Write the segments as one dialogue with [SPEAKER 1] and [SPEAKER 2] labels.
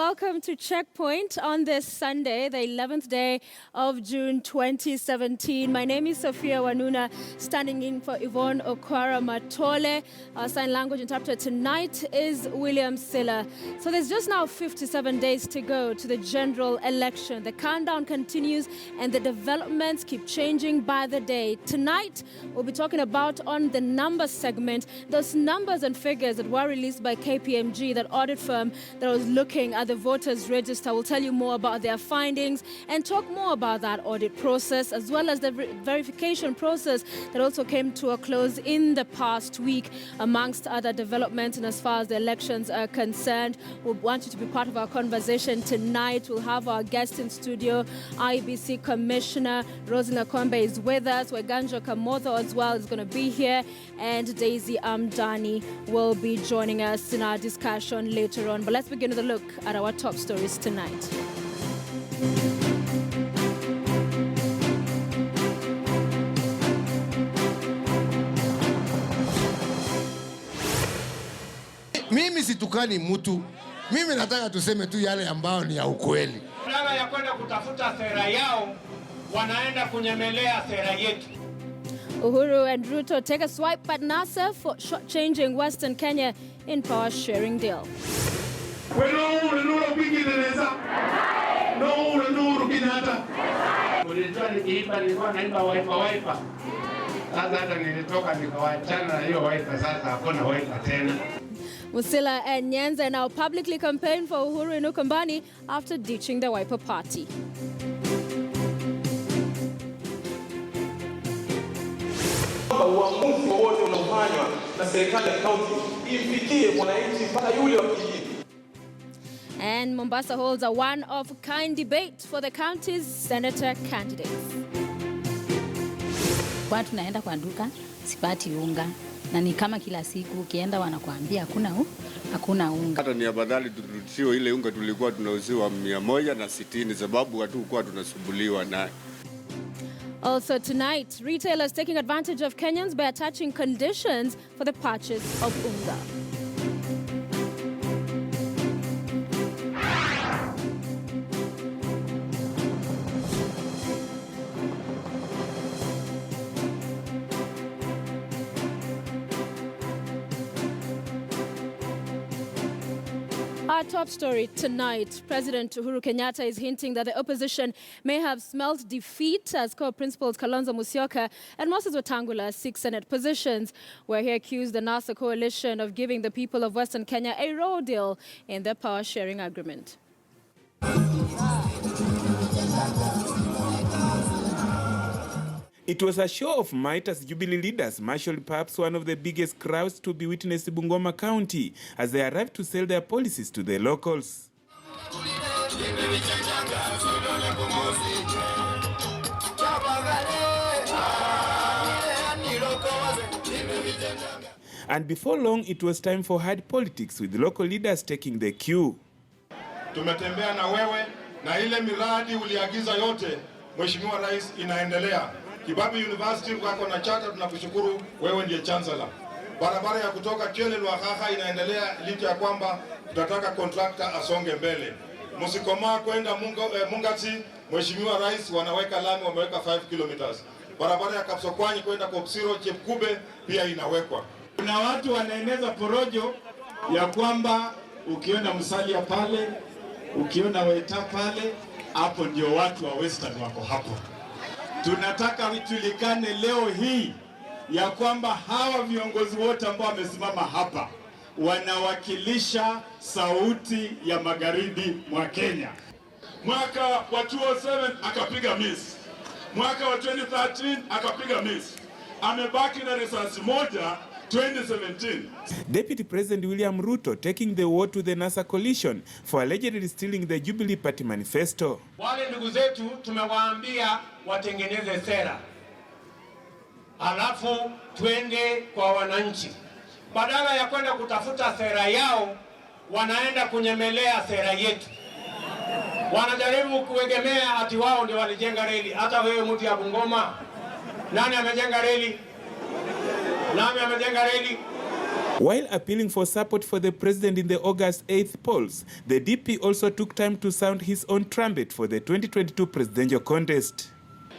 [SPEAKER 1] welcome to Checkpoint on this Sunday, the 11th day of June 2017. My name is Sophia Wanuna, standing in for Yvonne Okwara Matole. Our sign language interpreter tonight is William Silla. So there's just now 57 days to go to the general election. The countdown continues and the developments keep changing by the day. Tonight, we'll be talking about on the numbers segment, those numbers and figures that were released by KPMG, that audit firm that was looking at the voters register. We'll tell you more about their findings and talk more about that audit process, as well as the verification process that also came to a close in the past week, amongst other developments. And as far as the elections are concerned, we want you to be part of our conversation tonight. We'll have our guest in studio, IEBC Commissioner Rosina Kwambe is with us. Weganjo Kamotho as well is going to be here, and Daisy Amdani will be joining us in our discussion later on. But let's begin with a look at our top stories tonight.
[SPEAKER 2] Mimi situkani mtu. Mimi nataka tuseme tu yale ambao ni ya ukweli.
[SPEAKER 3] Badala ya kwenda kutafuta sera yao, wanaenda kunyemelea sera yetu.
[SPEAKER 1] Uhuru and Ruto take a swipe at NASA for shortchanging Western Kenya in power sharing deal. Musila and Nyanza now publicly campaign for Uhuru and Ukambani after ditching the Wiper party. And Mombasa holds a one-of-a-kind debate for the county's senator candidates.
[SPEAKER 4] Kwa tunaenda kwa duka, sipati unga. Na ni kama kila siku ukienda wanakuambia hakuna unga.
[SPEAKER 5] Hata ni afadhali turudishiwe ile unga tulikuwa tunauziwa 160 sababu hatukuwa tunasumbuliwa naye.
[SPEAKER 1] Also tonight, retailers taking advantage of Kenyans by attaching conditions for the purchase of unga. Our top story tonight, President Uhuru Kenyatta is hinting that the opposition may have smelt defeat as co-principals Kalonzo Musyoka and Moses Wetangula seek Senate positions, where he accused the NASA coalition of giving the people of Western Kenya a raw deal in their power-sharing agreement.
[SPEAKER 6] It was a show of might as Jubilee leaders marshaled perhaps one of the biggest crowds to be witnessed in Bungoma County as they arrived to sell their policies to the locals. And before long, it was time for hard politics, with local leaders taking the cue.
[SPEAKER 7] Tumetembea na wewe na ile miradi uliagiza yote, Mheshimiwa Rais, inaendelea. Kibabi University wako na charter, tunakushukuru, wewe ndiye chancellor. Barabara ya kutoka Kyele Lwahaha inaendelea licha ya kwamba tunataka contractor asonge mbele. Musikoma kwenda Mungati, Mheshimiwa Rais, wanaweka lami, wameweka 5 kilometers. Barabara ya Kapsokwanyi kwenda Kopsiro Chepkube pia inawekwa.
[SPEAKER 3] Kuna watu wanaeneza porojo ya kwamba ukiona Musalia pale, ukiona Weta pale, hapo ndio watu wa Western wako hapo. Tunataka vijulikane leo hii ya kwamba hawa viongozi wote ambao wamesimama hapa wanawakilisha sauti ya magharibi mwa Kenya.
[SPEAKER 7] Mwaka wa 2007 akapiga miss. Mwaka wa 2013 akapiga miss. Amebaki na risasi moja 2017.
[SPEAKER 6] Deputy President William Ruto taking the war to the NASA coalition for allegedly stealing the Jubilee Party manifesto.
[SPEAKER 3] Wale ndugu zetu tumewaambia watengeneze sera, alafu twende kwa wananchi. Badala ya kwenda kutafuta sera yao, wanaenda kunyemelea sera yetu. Wanajaribu kuegemea ati wao ndio walijenga reli. Hata wewe mtu ya Bungoma, nani amejenga reli? Nani amejenga reli?
[SPEAKER 6] While appealing for support for the president in the August 8th polls, the DP also took time to sound his own trumpet for the 2022 presidential contest.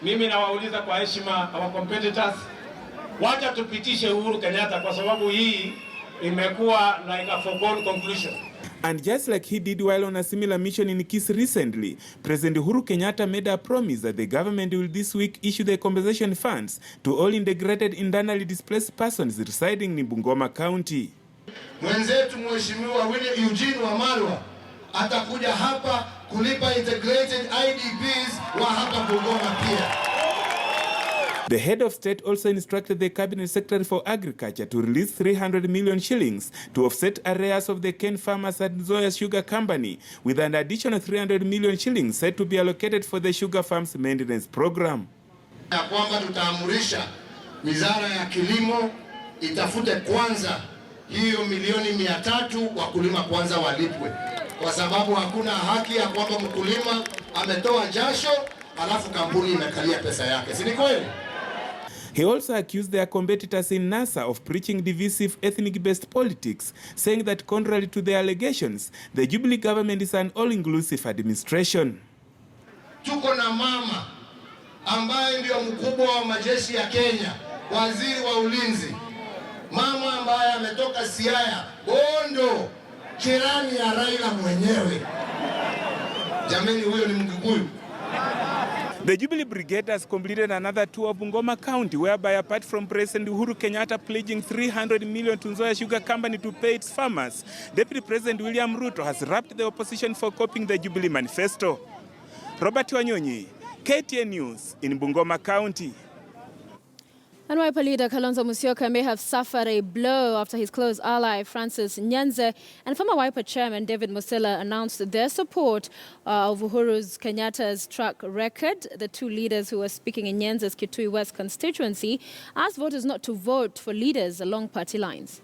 [SPEAKER 8] Mimi nawauliza kwa heshima our competitors, wacha tupitishe Uhuru Kenyatta kwa sababu hii imekuwa like a foregone conclusion.
[SPEAKER 6] And just like he did while on a similar mission in Kisii recently, President Uhuru Kenyatta made a promise that the government will this week issue the compensation funds to all integrated internally displaced persons residing in Bungoma County.
[SPEAKER 2] Mwenzetu Mheshimiwa Eugene Wamalwa atakuja hapa kulipa integrated IDPs wa hapa Bungoma pia.
[SPEAKER 6] The head of state also instructed the Cabinet Secretary for Agriculture to release 300 million shillings to offset arrears of the cane farmers at Nzoia Sugar Company, with an additional 300 million shillings said to be allocated for the sugar farms maintenance program.
[SPEAKER 2] Ya kwamba tutaamurisha wizara ya kilimo itafute kwanza hiyo milioni 300 wakulima kwanza walipwe, kwa sababu hakuna haki ya kwamba mkulima ametoa jasho alafu kampuni imekalia pesa yake. Si ni kweli?
[SPEAKER 6] He also accused their competitors in NASA of preaching divisive ethnic-based politics, saying that contrary to the allegations, the Jubilee government is an all-inclusive administration.
[SPEAKER 2] Tuko na mama ambaye ndio mkubwa wa majeshi ya Kenya, waziri wa ulinzi. Mama ambaye ametoka Siaya, Bondo, jirani ya Raila mwenyewe. Jameni, huyo ni Mgikuyu.
[SPEAKER 6] The Jubilee Brigade has completed another tour of Bungoma County, whereby apart from President Uhuru Kenyatta pledging 300 million to Nzoia Sugar Company to pay its farmers, Deputy President William Ruto has rapped the opposition for copying the Jubilee manifesto. Robert Wanyonyi, KTN News in Bungoma County.
[SPEAKER 1] And Wiper leader Kalonzo Musyoka may have suffered a blow after his close ally Francis Nyanze and former Wiper chairman David Musila announced their support of Uhuru's Kenyatta's track record. The two leaders who were speaking in Nyanze's Kitui West constituency asked voters not to vote for leaders along party lines.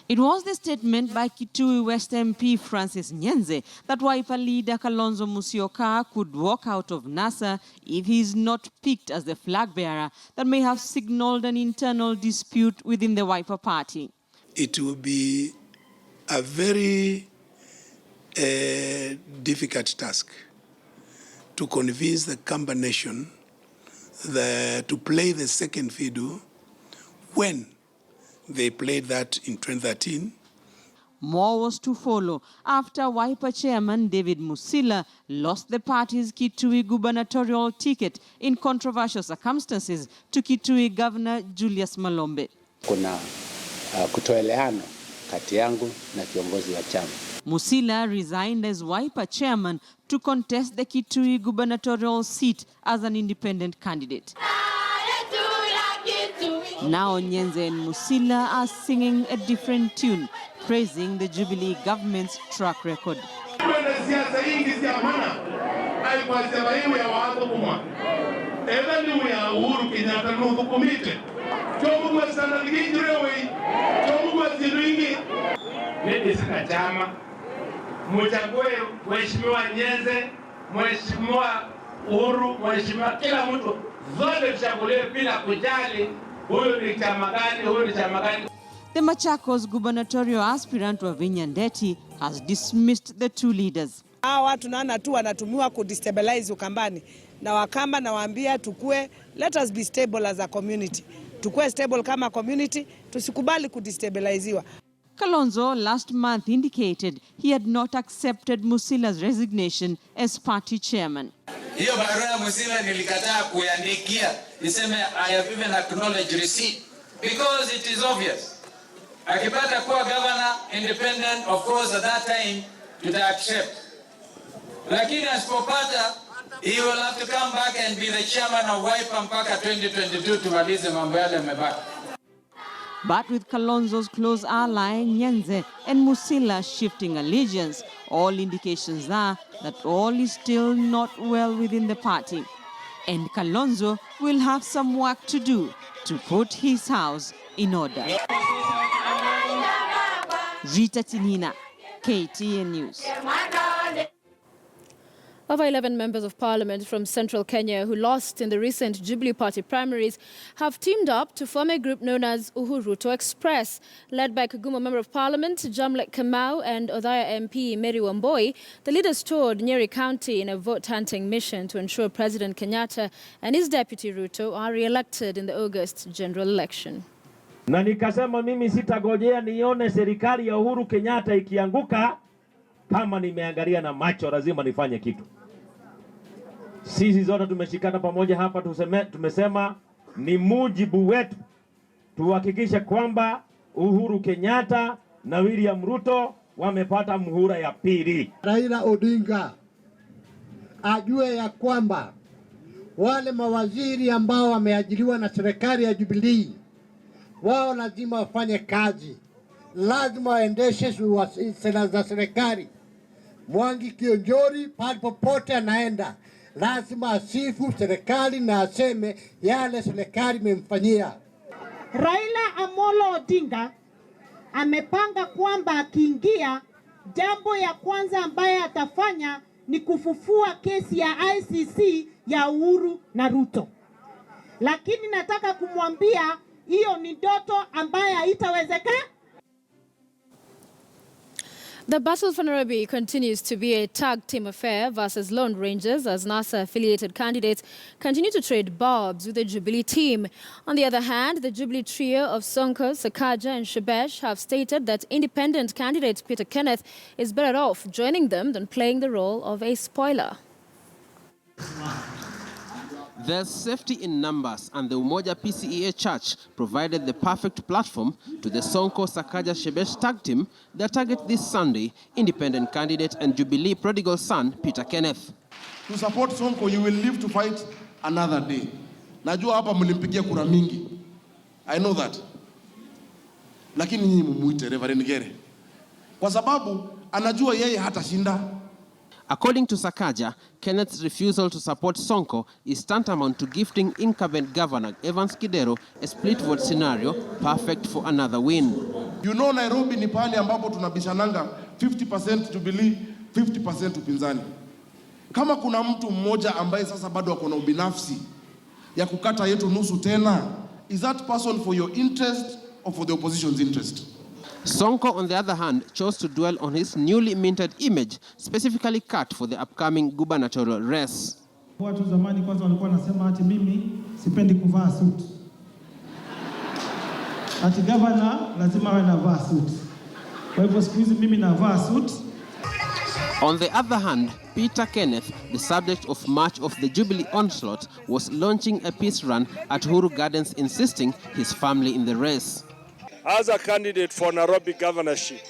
[SPEAKER 9] It was the statement by Kitui West MP Francis Nyanze that Wiper leader Kalonzo Musyoka could walk out of NASA if he is not picked as the flag bearer that may have signaled an internal dispute within the Wiper party.
[SPEAKER 10] It will be a very difficult task to convince the Kamba nation to play the second fiddle when they played that in 2013.
[SPEAKER 9] More was to follow after Wiper chairman David Musila lost the party's Kitui gubernatorial ticket in controversial circumstances to Kitui Governor Julius Malombe.
[SPEAKER 11] Kuna kutoelewana kati yangu na kiongozi wa chama.
[SPEAKER 9] Musila resigned as Wiper chairman to contest the Kitui gubernatorial seat as an independent candidate. Now Nyenze and Musila are singing a different tune, praising the Jubilee government's track record.
[SPEAKER 8] Mheshimiwa Nyenze, Mheshimiwa Uhuru, Mheshimiwa kila mtu, zote tuchaguliwe bila kujali huyu ni chama gani, huyu ni chama gani.
[SPEAKER 9] The Machakos gubernatorial aspirant Wavinya Ndeti has dismissed the two leaders.
[SPEAKER 12] Hawa watu naona tu wanatumiwa kudestabilize Ukambani. Na Wakamba nawaambia tukue, let us be stable as a community. Tukue stable kama community, tusikubali kudestabiliziwa.
[SPEAKER 9] Kalonzo last month indicated he had not accepted Musila's resignation as party chairman.
[SPEAKER 13] Hiyo barua ya Musila nilikataa kuiandikia, niseme I have even acknowledged receipt because it is obvious. Akipata kuwa governor independent, of course at that time tuta accept. Lakini asipopata, he will have to come back and be the chairman of Wiper mpaka 2022 tumalize mambo yale yamebaki.
[SPEAKER 9] But with Kalonzo's close ally Nyenze and Musila shifting allegiance, all indications are that all is still not well within the party. And Kalonzo will have some work to do to put his house in order. Rita Tinina, KTN News.
[SPEAKER 1] Over 11 members of parliament from central Kenya who lost in the recent Jubilee party primaries have teamed up to form a group known as Uhuru to Express. Led by Bungoma Member of Parliament Jamlek Kamau and Othaya MP Mary Wamboi, the leaders toured Nyeri County in a vote-hunting mission to ensure President Kenyatta and his deputy Ruto are re-elected in the August general election.
[SPEAKER 14] Na nikasema mimi sitagojea nione serikali ya Uhuru Kenyatta ikianguka kama nimeangalia na macho, lazima nifanye kitu. Sisi zote tumeshikana pamoja hapa, tumesema ni mujibu wetu tuhakikishe kwamba Uhuru Kenyatta na William Ruto wamepata muhula ya pili.
[SPEAKER 15] Raila Odinga ajue ya kwamba wale mawaziri ambao wameajiriwa na serikali ya Jubilee, wao lazima wafanye kazi, lazima waendeshe sera za serikali. Mwangi Kionjori pale popote anaenda lazima asifu serikali na aseme yale serikali imemfanyia.
[SPEAKER 16] Raila Amolo Odinga amepanga kwamba akiingia, jambo ya kwanza ambaye atafanya ni kufufua kesi ya ICC ya Uhuru na Ruto. Lakini nataka kumwambia hiyo ni ndoto ambaye haitawezekana.
[SPEAKER 1] The battle for Nairobi continues to be a tag team affair versus Lone Rangers as NASA-affiliated candidates continue to trade barbs with the Jubilee team. On the other hand, the Jubilee trio of Sonko, Sakaja and Shebesh have stated that independent candidate Peter Kenneth is better off joining them than playing the role of a spoiler.
[SPEAKER 17] There's safety in numbers, and the Umoja PCEA Church provided the perfect platform to the Sonko Sakaja Shebesh tag team that target this Sunday independent candidate and Jubilee prodigal son Peter Kenneth.
[SPEAKER 18] To support Sonko, you will live to fight another day. Najua hapa mlimpigia kura mingi. I know that. Lakini nyinyi mumuite Reverend Gere. Kwa sababu anajua yeye hatashinda.
[SPEAKER 17] According to Sakaja, Kenneth's refusal to support Sonko is tantamount to gifting incumbent governor Evans Kidero a split vote scenario perfect for another win.
[SPEAKER 18] You know Nairobi ni pahali ambapo tunabishananga 50% Jubilee, 50% upinzani. Kama kuna mtu mmoja ambaye sasa bado ako na ubinafsi ya kukata yetu nusu tena, is that person for your interest or for the opposition's interest?
[SPEAKER 17] Sonko, on the other hand, chose to dwell on his newly minted image, specifically cut for the upcoming gubernatorial race.
[SPEAKER 19] Watu zamani kwanza walikuwa nasema ati mimi sipendi kuvaa suit. Ati governor lazima awe anavaa suit. Kwa hivyo siku hizi mimi navaa suit.
[SPEAKER 17] On the other hand, Peter Kenneth, the subject of much of the Jubilee onslaught, was launching a peace run at Uhuru Gardens, insisting his family in the race.
[SPEAKER 20] As a candidate for Nairobi governorship,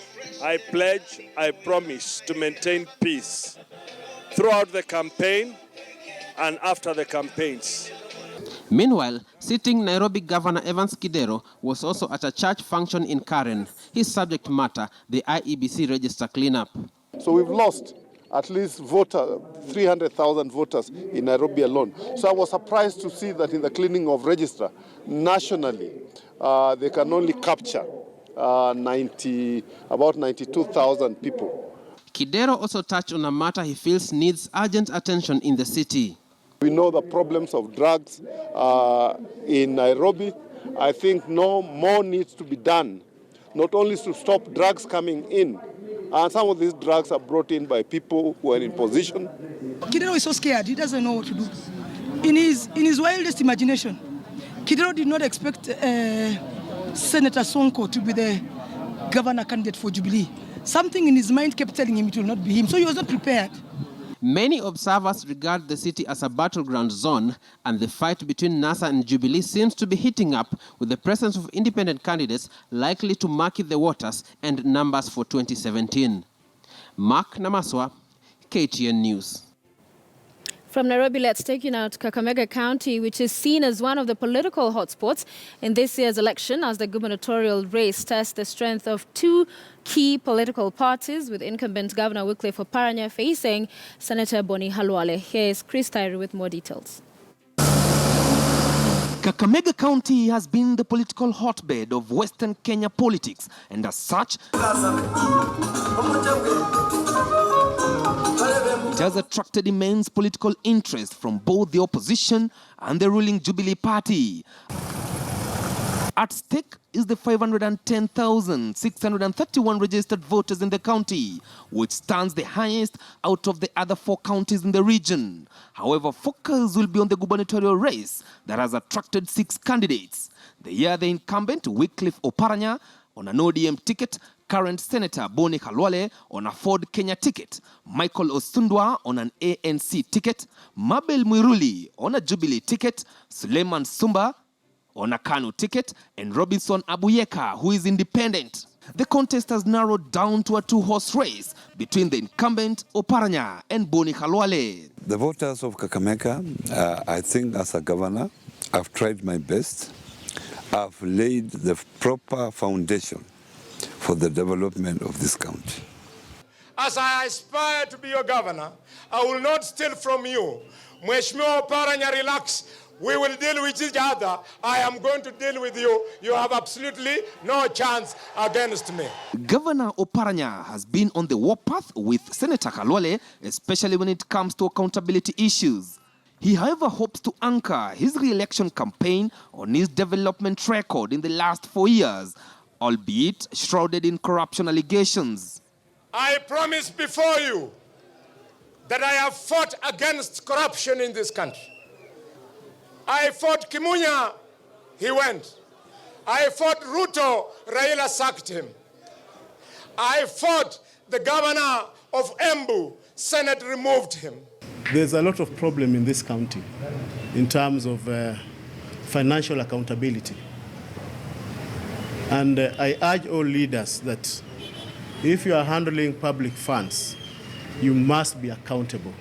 [SPEAKER 20] I pledge, I promise to maintain peace throughout the campaign and after the campaigns.
[SPEAKER 17] Meanwhile, sitting Nairobi Governor Evans Kidero was also at a church function in Karen. His subject matter, the IEBC register cleanup.
[SPEAKER 21] So we've lost at least 300,000 voters in Nairobi alone. So I was surprised to see that in the cleaning of register nationally, they can only capture about 92,000 people.
[SPEAKER 17] Kidero also touched on a matter he feels needs urgent attention in the city.
[SPEAKER 21] We know the problems of drugs in Nairobi. I think more needs to be done, not only to stop drugs coming in, and some of these drugs are brought in by people who are in position.
[SPEAKER 22] Kidero is so scared, he doesn't know what to do. In his wildest imagination, Kidero did not expect Senator Sonko to be the governor candidate for Jubilee. Something in his mind kept telling him it will not be him, so he was not prepared.
[SPEAKER 17] Many observers regard the city as a battleground zone, and the fight between NASA and Jubilee seems to be heating up, with the presence of independent candidates likely to murky the waters and numbers for 2017. Mark Namaswa, KTN News.
[SPEAKER 1] From Nairobi, let's take you now to Kakamega County, which is seen as one of the political hotspots in this year's election as the gubernatorial race tests the strength of two key political parties, with incumbent Governor Wycliffe Oparanya facing Senator Boni Halwale. Here is Chris Tyree with more details.
[SPEAKER 23] Kakamega County has been the political hotbed of Western Kenya politics, and as such, It has attracted immense political interest from both the opposition and the ruling Jubilee party. At stake is the 510,631 registered voters in the county, which stands the highest out of the other 4 counties in the region. However, focus will be on the gubernatorial race that has attracted 6 candidates. They are the incumbent Wycliffe Oparanya on an ODM ticket, current Senator Boni Khalwale on a Ford Kenya ticket, Michael Osundwa on an ANC ticket, Mabel Mwiruli on a Jubilee ticket, Suleiman Sumba on a KANU ticket, and Robinson Abuyeka, who is independent. The contest has narrowed down to a 2-horse race between the incumbent Oparanya and Boni Khalwale.
[SPEAKER 4] The voters of Kakamega, I think as a governor, I've tried my best. I've laid the proper foundation for the development of this county.
[SPEAKER 5] As I aspire to be your governor, I will not steal from you. Mheshimiwa Oparanya, relax. We will deal with each other. I am going to deal with you. You have absolutely no chance against me.
[SPEAKER 23] Governor Oparanya has been on the warpath with Senator Khalwale, especially when it comes to accountability issues. He, however, hopes to anchor his re-election campaign on his development record in the last 4 years, albeit shrouded in corruption allegations.
[SPEAKER 5] I promise before you that I have fought against corruption in this country. I fought Kimunya, he went. I fought Ruto, Raila sacked him. I fought the governor of Embu, Senate removed him.
[SPEAKER 7] There's a lot of problem in this county in terms of financial accountability. And I urge all leaders that if you are handling public funds, you must be accountable.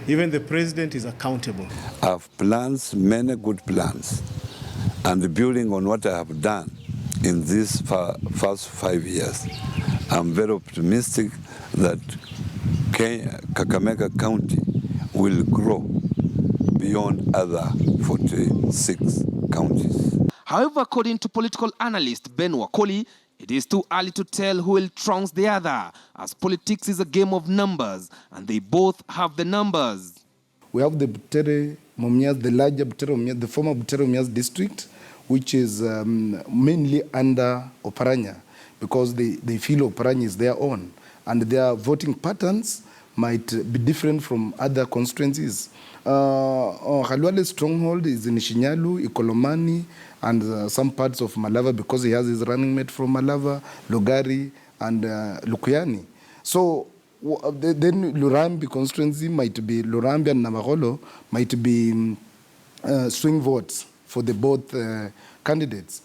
[SPEAKER 7] Even the president is accountable.
[SPEAKER 4] I have plans, many good plans, and building on what I have done in these first 5 years, I'm very optimistic that Kakamega County will grow beyond other 46 counties.
[SPEAKER 23] However, according to political analyst Ben Wakoli, it is too early to tell who will trounce the other, as politics is a game of numbers, and they both have the numbers.
[SPEAKER 24] We have the Butere Mumias, the larger Butere Mumias, the former Butere Mumias district, which is mainly under Oparanya, because they feel Oparanya is their own, and their voting patterns might be different from other constituencies. Khalwale's stronghold is in Shinyalu, Ikolomani, and some parts of Malava, because he has his running mate from Malava, Logari, and Lukuyani. So then Lurambi constituency might be, Lurambi and Navaholo might be swing votes for the both candidates.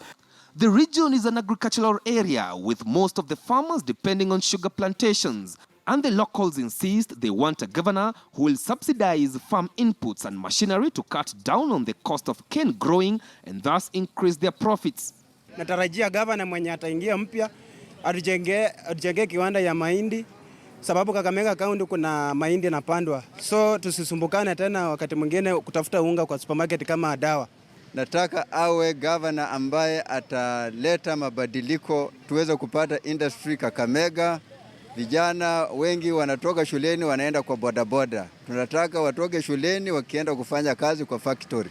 [SPEAKER 23] The region is an agricultural area, with most of the farmers depending on sugar plantations. And the locals insist they want a governor who will subsidize farm inputs and machinery to cut down on the cost of cane growing and thus increase their profits.
[SPEAKER 25] Natarajia governor mwenye ataingia mpya atujengee kiwanda ya mahindi, sababu Kakamega County kuna mahindi yanapandwa. So tusisumbukane tena wakati mwingine kutafuta unga kwa supermarket kama dawa.
[SPEAKER 26] Nataka awe governor ambaye ataleta mabadiliko tuweze kupata industry Kakamega. Vijana wengi wanatoka shuleni wanaenda kwa bodaboda. Tunataka watoke shuleni wakienda kufanya kazi kwa factory.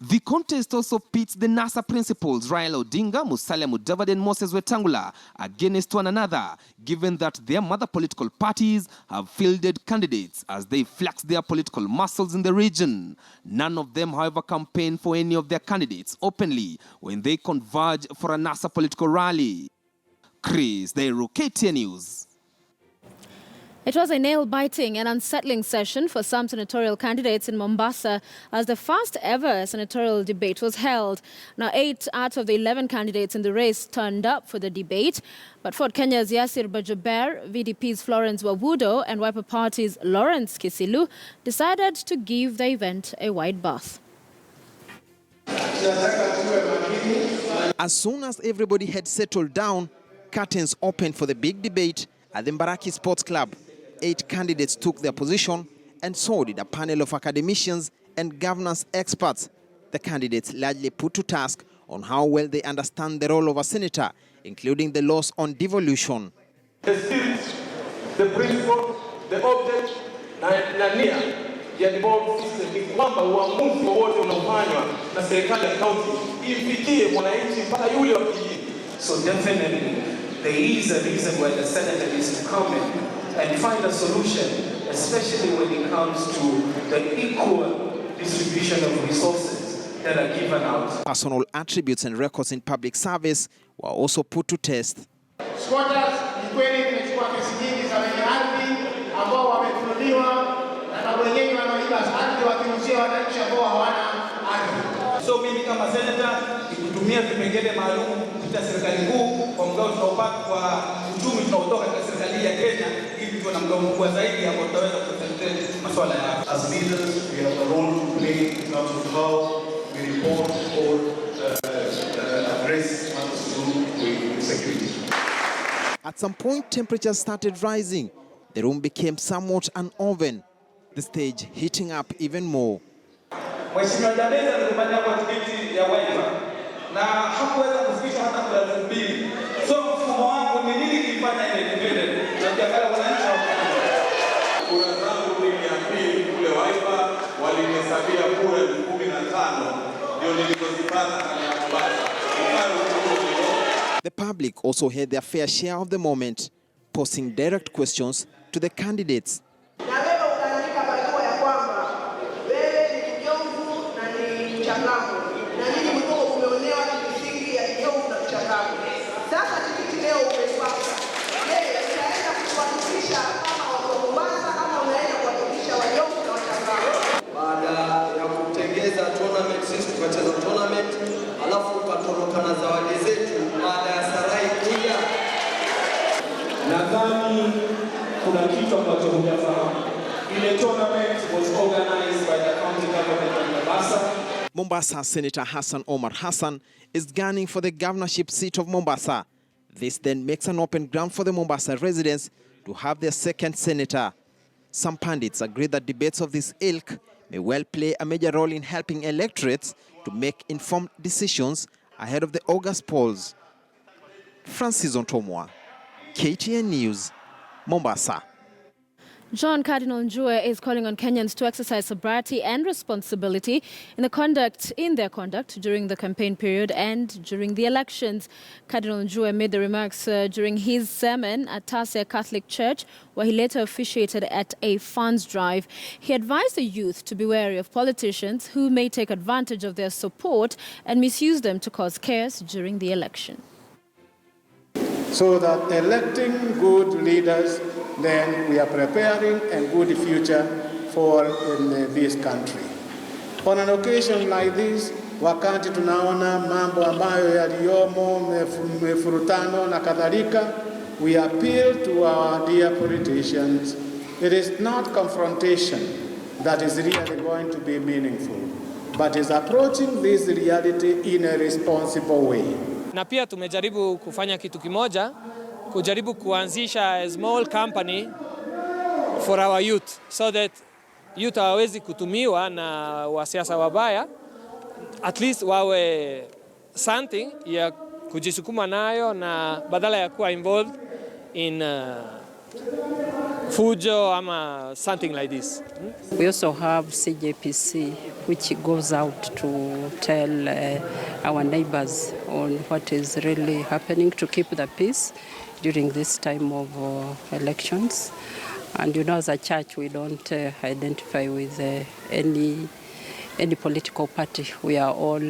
[SPEAKER 23] The contest also pits the NASA principals Raila Odinga, Musalia Mudavadi and Moses Wetangula against one another, given that their mother political parties have fielded candidates as they flex their political muscles in the region. None of them, however, campaign for any of their candidates openly when they converge for a NASA political rally. Chris Dairu, KTN News.
[SPEAKER 1] It was a nail-biting and unsettling session for some senatorial candidates in Mombasa as the first ever senatorial debate was held. Now, 8 out of the 11 candidates in the race turned up for the debate, but Ford Kenya's Yasir Bajober, VDP's Florence Wawudo, and Wiper Party's Lawrence Kisilu decided to give the event a wide berth.
[SPEAKER 27] As soon as everybody had settled down, curtains opened for the big debate at the Mbaraki Sports Club. 8 candidates took their position, and so did a panel of academicians and governance experts. The candidates largely put to task on how well they understand the role of a senator, including the laws on devolution.
[SPEAKER 28] The spirit, the principle, the object,
[SPEAKER 2] na nia ya devolved system ni kwamba uamuzi wowote unaofanywa na serikali ya kaunti imfikie mwananchi mpaka yule wa kijiji.
[SPEAKER 3] So definitely there is a reason why the senator is to come in and find a solution, especially when it comes to the equal distribution of resources that are given out.
[SPEAKER 27] Personal attributes and records in public service were also put to test.
[SPEAKER 6] Squatters ni kweli tumechukua kesi nyingi za wenye ardhi ambao wametunuliwa na wenyewe wanaiba ardhi wakiruhusia wananchi ambao hawana ardhi.
[SPEAKER 2] So mimi kama senator nikutumia vipengele maalum kupitia serikali kuu kwa mgao tunaopata kwa uchumi tunaotoka katika serikali ya Kenya ili tuwe na mgao mkubwa zaidi ambao tutaweza kutekeleza masuala ya.
[SPEAKER 3] As leaders, we have a role to play in terms of how we report or address matters to do with security.
[SPEAKER 27] At some point, temperatures started rising. The room became somewhat uneven, the stage heating up even more.
[SPEAKER 2] Mheshimiwa Jameza alipanda kwa tiketi ya wiper na hakuweza kufikisha hata kwa 2000. So mfumo wangu ni nini kilifanya ile independent? Na kiangalia wananchi wa kura zangu ni 200 kule wiper walinihesabia kura 15,000 ndio nilizozipata na Mombasa.
[SPEAKER 27] The public also had their fair share of the moment, posing direct questions to the candidates.
[SPEAKER 2] Tournament sisi tukacheza tournament alafu ukatoroka na zawadi zetu baada ya sarai kuja. Nadhani kuna kitu ambacho hujafahamu. Ile tournament was organized by the county government of Mombasa.
[SPEAKER 27] Mombasa Senator Hassan Omar Hassan is gunning for the governorship seat of Mombasa. This then makes an open ground for the Mombasa residents to have their second senator. Some pundits agree that debates of this ilk may well play a major role in helping electorates to make informed decisions ahead of the August polls. Francis Ontomwa, KTN News, Mombasa.
[SPEAKER 1] John Cardinal Njue is calling on Kenyans to exercise sobriety and responsibility in their conduct during the campaign period and during the elections. Cardinal Njue made the remarks during his sermon at Tasia Catholic Church, where he later officiated at a funds drive. He advised the youth to be wary of politicians who may take advantage of their support and misuse them to cause chaos during the election.
[SPEAKER 6] So that electing good leaders, then we are preparing a good future for this country. On an occasion like this, wakati tunaona mambo ambayo yaliyomo mefurutano na kadhalika, we appeal to our dear politicians. It is not confrontation that is really going to be meaningful, but is approaching this reality in a responsible way.
[SPEAKER 8] Na pia tumejaribu kufanya kitu kimoja, kujaribu kuanzisha a small company for our youth, so that youth hawawezi kutumiwa na wasiasa wabaya, at least wawe something ya kujisukuma nayo na badala ya kuwa involved in fujo ama something like this.
[SPEAKER 10] We also have CJPC, which goes out to tell our neighbors on what is really happening to keep the peace during this time of elections. And you know, as a church, we don't identify with any political party. We are all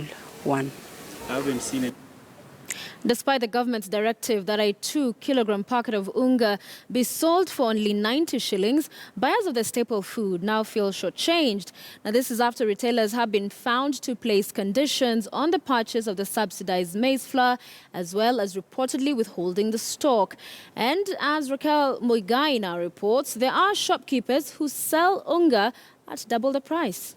[SPEAKER 10] one.
[SPEAKER 8] I haven't seen it.
[SPEAKER 1] Despite the government's directive that a 2-kilogram packet of unga be sold for only 90 shillings, buyers of the staple food now feel shortchanged. Now, this is after retailers have been found to place conditions on the purchase of the subsidized maize flour, as well as reportedly withholding the stock. And as Raquel Muigai now reports, there are shopkeepers who sell unga at double the price.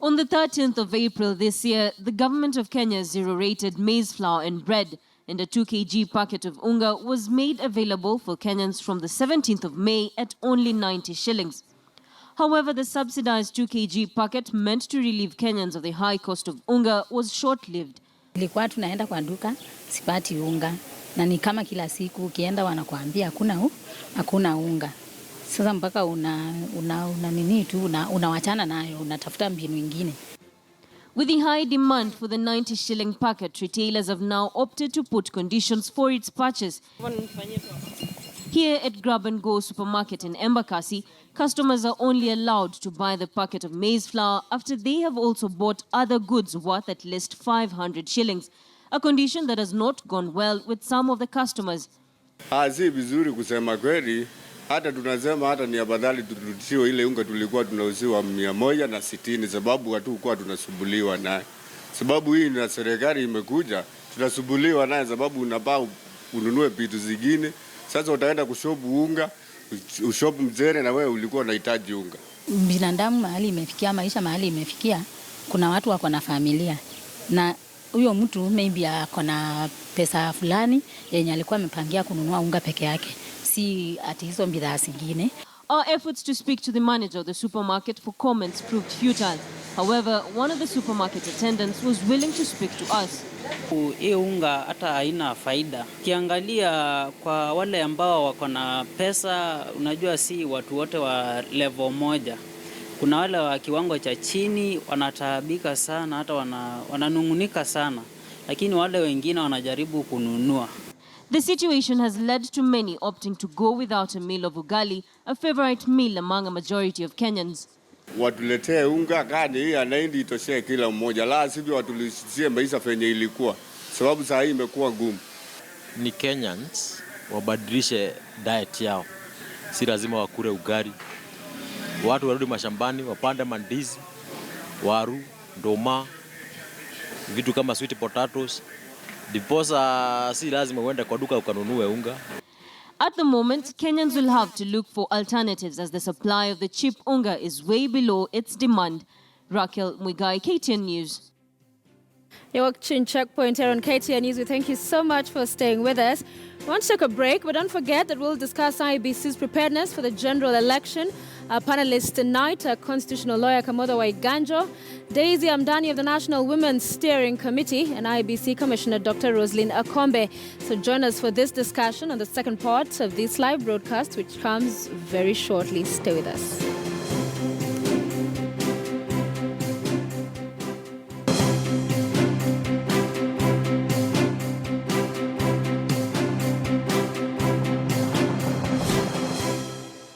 [SPEAKER 9] On the 13th of April this year, the government of Kenya zero-rated maize flour and bread, and a 2 kg packet of unga was made available for Kenyans from the 17th of May at only 90 shillings. However, the subsidized 2 kg packet meant to relieve Kenyans of the high cost of unga was short-lived.
[SPEAKER 11] Nilikuwa tunaenda kwa duka, sipati unga. Na ni kama kila siku ukienda wanakuambia hakuna unga. Sasa mpaka unawachana nayo, unatafuta mbinu nyingine.
[SPEAKER 9] With the high demand for the 90 shilling packet, retailers have now opted to put conditions for its purchase. Here at Grab and Go supermarket in Embakasi, customers are only allowed to buy the packet of maize flour after they have also bought other goods worth at least 500 shillings, a condition that has not gone well with some of the customers.
[SPEAKER 12] Si vizuri kusema kweli, hata tunasema hata ni afadhali turudishiwe ile unga tulikuwa tunauziwa 160 sababu hatukuwa tunasumbuliwa naye. Sababu hii na serikali imekuja, tunasumbuliwa naye sababu unabao ununue vitu zingine. Sasa utaenda kushopu unga, ushopu mzere na wewe ulikuwa unahitaji unga.
[SPEAKER 11] Binadamu mahali imefikia, maisha mahali imefikia, kuna watu wako na familia. Na huyo mtu maybe ako na pesa fulani yenye alikuwa amepangia kununua unga peke yake. Si ati hizo bidhaa zingine.
[SPEAKER 9] Our efforts to speak to the manager of the supermarket for comments proved futile. However, one of the supermarket attendants was willing to speak to us.
[SPEAKER 13] Hii unga hata haina faida. Kiangalia kwa wale ambao wako na pesa, unajua si watu wote wa level moja. Kuna wale wa kiwango cha chini wanataabika sana, hata wananungunika sana. Lakini wale wengine wanajaribu kununua.
[SPEAKER 9] The situation has led to many opting to go without a meal of ugali, a favorite meal among a majority of Kenyans.
[SPEAKER 12] Watuletee unga kani hii anaindi itoshee kila mmoja. La sivyo watulishie maisha fenye ilikuwa. Sababu saa hii imekuwa ngumu.
[SPEAKER 14] Ni Kenyans wabadilishe diet yao. Si lazima wakule ugali. Watu warudi mashambani, wapande mandizi, waru, ndoma, vitu kama sweet potatoes. Diposa si lazima uende kwa duka ukanunue unga.
[SPEAKER 9] At the moment, Kenyans will have to look for alternatives as the supply of the cheap unga is way below its demand. Raquel Muigai, KTN News.
[SPEAKER 1] You're watching Checkpoint here on KTN News. We thank you so much for staying with us. We want to take a break, but don't forget that we'll discuss IEBC's preparedness for the general election. Our panelists tonight are constitutional lawyer Kamoda Waiganjo, Daisy Amdani of the National Women's Steering Committee, and IEBC Commissioner Dr. Roslyn Akombe. So join us for this discussion on the second part of this live broadcast, which comes very shortly. Stay with us.